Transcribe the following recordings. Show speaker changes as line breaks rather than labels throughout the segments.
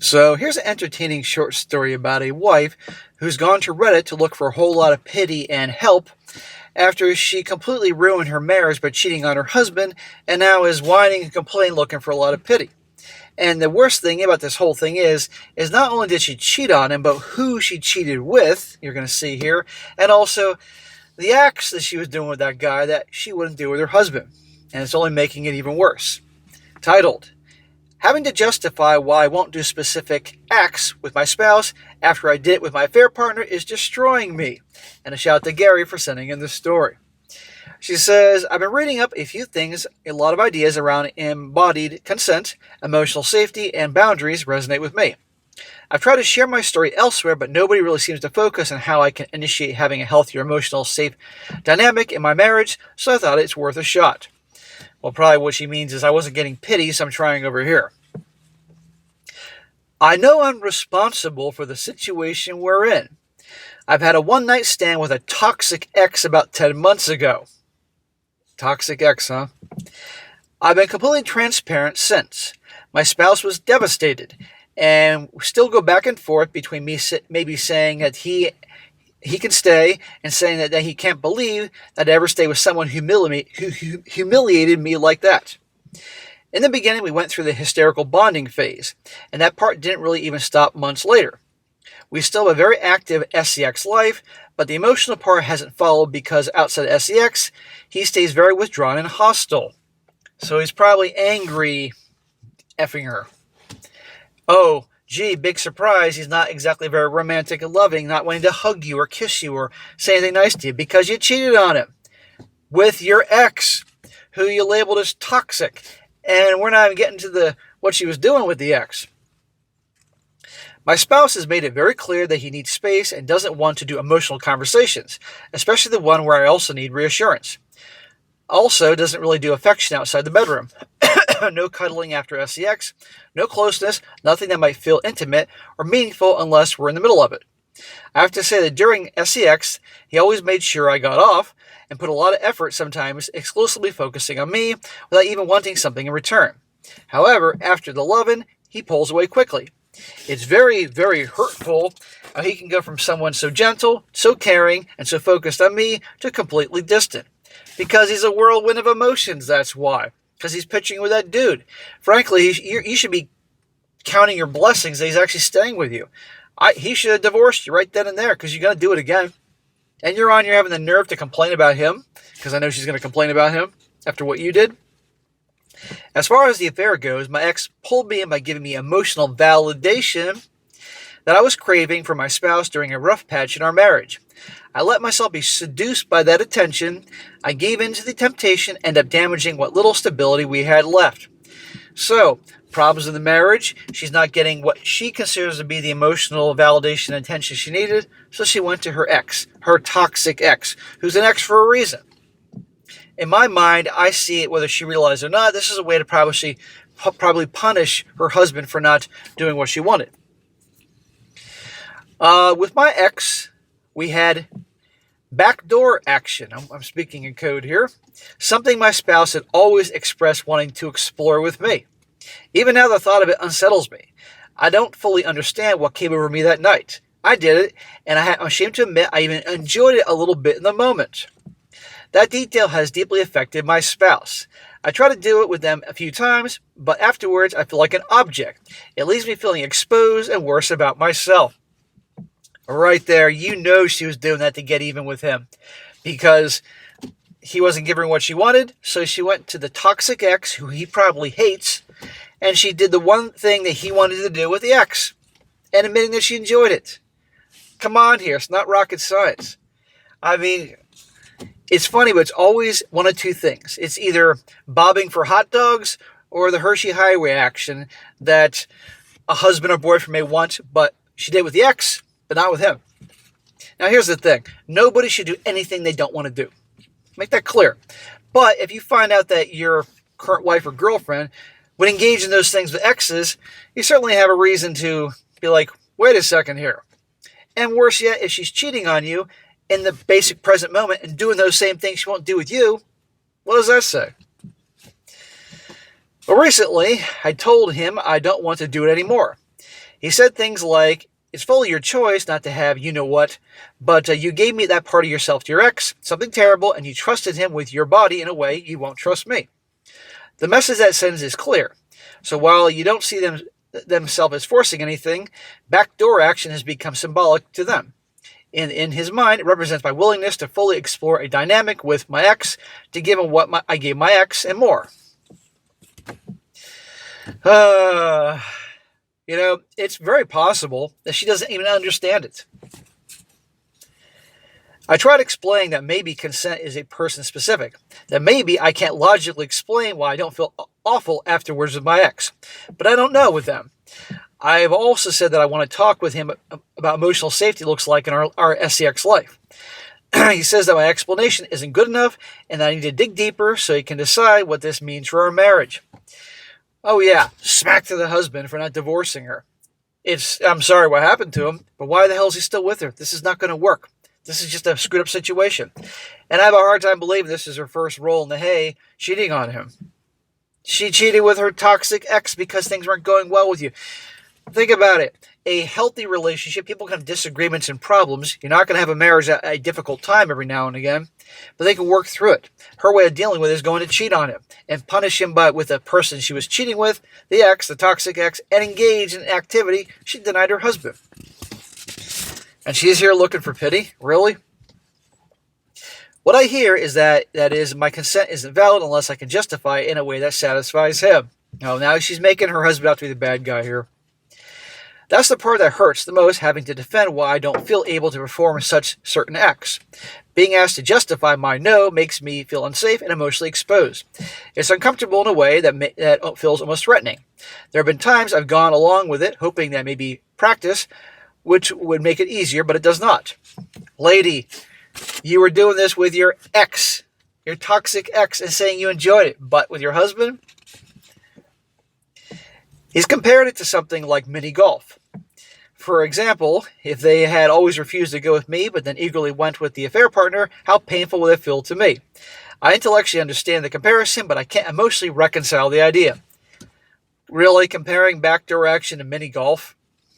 So here's an entertaining short story about a wife who's gone to Reddit to look for a whole lot of pity and help after she completely ruined her marriage by cheating on her husband and now is whining and complaining looking for a lot of pity. And the worst thing about this whole thing is not only did she cheat on him, but who she cheated with, you're going to see here, and also the acts that she was doing with that guy that she wouldn't do with her husband. And it's only making it even worse. Titled, Having to justify why I won't do specific acts with my spouse after I did it with my affair partner is destroying me. And a shout out to Gary for sending in this story. She says, I've been reading up a few things, a lot of ideas around embodied consent, emotional safety, and boundaries resonate with me. I've tried to share my story elsewhere, but nobody really seems to focus on how I can initiate having a healthier, emotional, safe dynamic in my marriage, so I thought it's worth a shot. Well, probably what she means is I wasn't getting pity, so I'm trying over here. I know I'm responsible for the situation we're in. I've had a one-night stand with a toxic ex about 10 months ago. Toxic ex, huh? I've been completely transparent since. My spouse was devastated, and we still go back and forth between me maybe saying that he can stay and saying that he can't believe that I ever stay with someone who humiliated me like that. In the beginning, we went through the hysterical bonding phase, and that part didn't really even stop months later. We still have a very active SEX life, but the emotional part hasn't followed because outside of SEX, he stays very withdrawn and hostile. So he's probably angry effing her. Oh, gee, big surprise, he's not exactly very romantic and loving, not wanting to hug you or kiss you or say anything nice to you because you cheated on him with your ex, who you labeled as toxic. And we're not even getting to what she was doing with the ex. My spouse has made it very clear that he needs space and doesn't want to do emotional conversations, especially the one where I also need reassurance. Also, doesn't really do affection outside the bedroom. No cuddling after SEX, no closeness, nothing that might feel intimate or meaningful unless we're in the middle of it. I have to say that during SEX, he always made sure I got off and put a lot of effort, sometimes exclusively focusing on me without even wanting something in return. However, after the lovin', he pulls away quickly. It's very, very hurtful how he can go from someone so gentle, so caring, and so focused on me to completely distant. Because he's a whirlwind of emotions, that's why. Because he's pitching with that dude. Frankly, you should be counting your blessings that he's actually staying with you. He should have divorced you right then and there because you're going to do it again. And you're having the nerve to complain about him, because I know she's going to complain about him after what you did. As far as the affair goes, my ex pulled me in by giving me emotional validation that I was craving for my spouse during a rough patch in our marriage. I let myself be seduced by that attention. I gave in to the temptation, ended up damaging what little stability we had left. So, problems in the marriage, she's not getting what she considers to be the emotional validation and attention she needed, so she went to her ex, her toxic ex, who's an ex for a reason. In my mind, I see it whether she realized it or not. This is a way to probably punish her husband for not doing what she wanted. With my ex, we had backdoor action. I'm speaking in code here. Something my spouse had always expressed wanting to explore with me. Even now, the thought of it unsettles me. I don't fully understand what came over me that night. I did it, and I'm ashamed to admit I even enjoyed it a little bit in the moment. That detail has deeply affected my spouse. I try to do it with them a few times, but afterwards I feel like an object. It leaves me feeling exposed and worse about myself. Right there, you know she was doing that to get even with him. Because he wasn't giving her what she wanted, so she went to the toxic ex, who he probably hates, and she did the one thing that he wanted to do with the ex, and admitting that she enjoyed it. Come on here, it's not rocket science. I mean, it's funny, but it's always one of two things. It's either bobbing for hot dogs or the Hershey highway action that a husband or boyfriend may want, but she did with the ex, but not with him. Now, here's the thing. Nobody should do anything they don't want to do. Make that clear. But if you find out that your current wife or girlfriend would engage in those things with exes, you certainly have a reason to be like, wait a second here. And worse yet, if she's cheating on you in the basic present moment and doing those same things she won't do with you, what does that say? Well, recently, I told him I don't want to do it anymore. He said things like, it's fully your choice not to have you-know-what, but you gave me that part of yourself to your ex, something terrible, and you trusted him with your body in a way you won't trust me. The message that sends is clear. So while you don't see themselves as forcing anything, backdoor action has become symbolic to them. In his mind, it represents my willingness to fully explore a dynamic with my ex, to give him what I gave my ex, and more. It's very possible that she doesn't even understand it. I tried explaining that maybe consent is a person-specific, that maybe I can't logically explain why I don't feel awful afterwards with my ex, but I don't know with them. I have also said that I want to talk with him about emotional safety looks like in our SEX life. He says that my explanation isn't good enough and that I need to dig deeper so he can decide what this means for our marriage. Oh yeah, smack to the husband for not divorcing her. I'm sorry what happened to him, but why the hell is he still with her? This is not going to work. This is just a screwed up situation. And I have a hard time believing this is her first roll in the hay, cheating on him. She cheated with her toxic ex because things weren't going well with you. Think about it. A healthy relationship, people can have disagreements and problems. You're not going to have a marriage at a difficult time every now and again, but they can work through it. Her way of dealing with it is going to cheat on him and punish him with the person she was cheating with, the ex, the toxic ex, and engage in activity she denied her husband. And she's here looking for pity? Really? What I hear is that my consent isn't valid unless I can justify it in a way that satisfies him. Now she's making her husband out to be the bad guy here. That's the part that hurts the most, having to defend why I don't feel able to perform such certain acts. Being asked to justify my no makes me feel unsafe and emotionally exposed. It's uncomfortable in a way that feels almost threatening. There have been times I've gone along with it, hoping that maybe practice, which would make it easier, but it does not. Lady, you were doing this with your ex, your toxic ex, and saying you enjoyed it, but with your husband? He's compared it to something like mini golf. For example, if they had always refused to go with me, but then eagerly went with the affair partner, how painful would it feel to me? I intellectually understand the comparison, but I can't emotionally reconcile the idea. Really, comparing backdoor action to mini golf?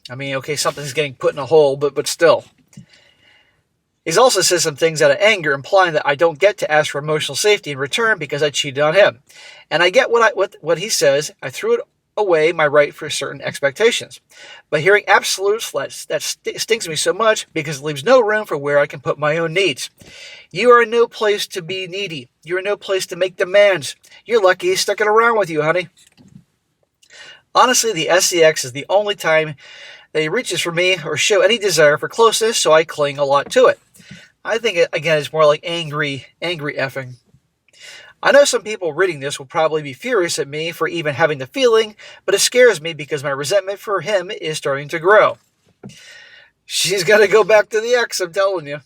I mean, okay, something's getting put in a hole, but still. He's also said some things out of anger, implying that I don't get to ask for emotional safety in return because I cheated on him. And I get what he says. I threw it away my right for certain expectations. But hearing absolutes, that stings me so much because it leaves no room for where I can put my own needs. You are in no place to be needy. You're in no place to make demands. You're lucky he's stuck it around with you, honey. Honestly, the SEX is the only time that he reaches for me or show any desire for closeness, so I cling a lot to it. I think, again, it's more like angry effing. I know some people reading this will probably be furious at me for even having the feeling, but it scares me because my resentment for him is starting to grow. She's got to go back to the ex, I'm telling you.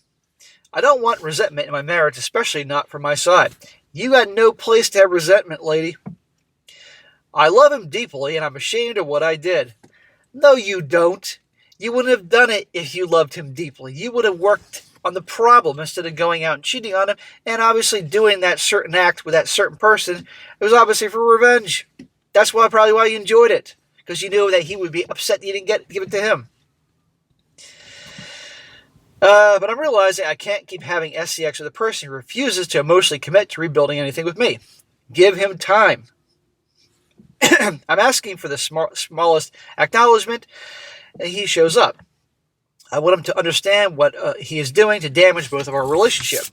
I don't want resentment in my marriage, especially not from my side. You got no place to have resentment, lady. I love him deeply, and I'm ashamed of what I did. No, you don't. You wouldn't have done it if you loved him deeply. You would have worked on the problem instead of going out and cheating on him and obviously doing that certain act with that certain person. It was obviously for revenge. That's probably why you enjoyed it, because you knew that he would be upset that you didn't give it to him. But I'm realizing I can't keep having SCX with a person who refuses to emotionally commit to rebuilding anything with me. Give him time. I'm asking for the smallest acknowledgement, and he shows up. I want him to understand what he is doing to damage both of our relationship.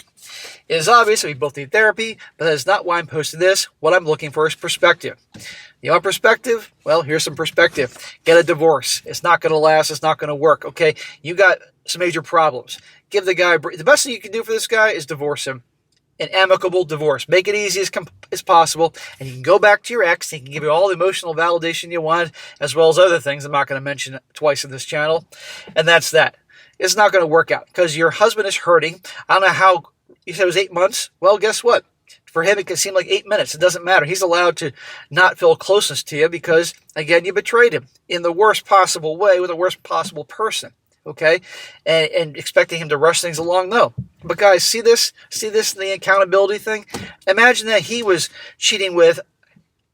It is obvious that we both need therapy, but that is not why I'm posting this. What I'm looking for is perspective. You want perspective? Well, here's some perspective. Get a divorce. It's not going to last. It's not going to work, okay? You got some major problems. Give the guy... The best thing you can do for this guy is divorce him. An amicable divorce. Make it easy as possible, and you can go back to your ex. He can give you all the emotional validation you want, as well as other things I'm not going to mention twice in this channel, and that's that. It's not going to work out, because your husband is hurting. I don't know how... You said it was 8 months? Well, guess what? For him, it can seem like 8 minutes. It doesn't matter. He's allowed to not feel closeness to you because, again, you betrayed him in the worst possible way with the worst possible person. Okay, and expecting him to rush things along, no. But guys, see this in the accountability thing? Imagine that he was cheating with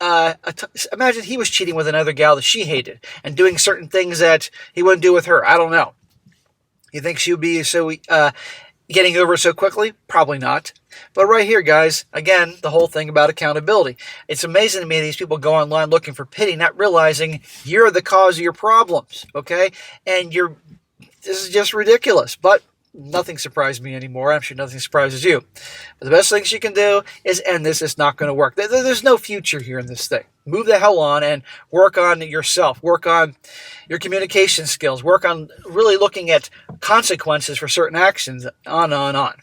imagine he was cheating with another gal that she hated and doing certain things that he wouldn't do with her. I don't know. You think she would be so getting over so quickly? Probably not. But right here, guys, again, the whole thing about accountability. It's amazing to me these people go online looking for pity, not realizing you're the cause of your problems, okay? And this is just ridiculous. But nothing surprised me anymore. I'm sure nothing surprises you. But the best things you can do is end this. It's not going to work. There's no future here in this thing. Move the hell on and work on yourself. Work on your communication skills. Work on really looking at consequences for certain actions. On and on.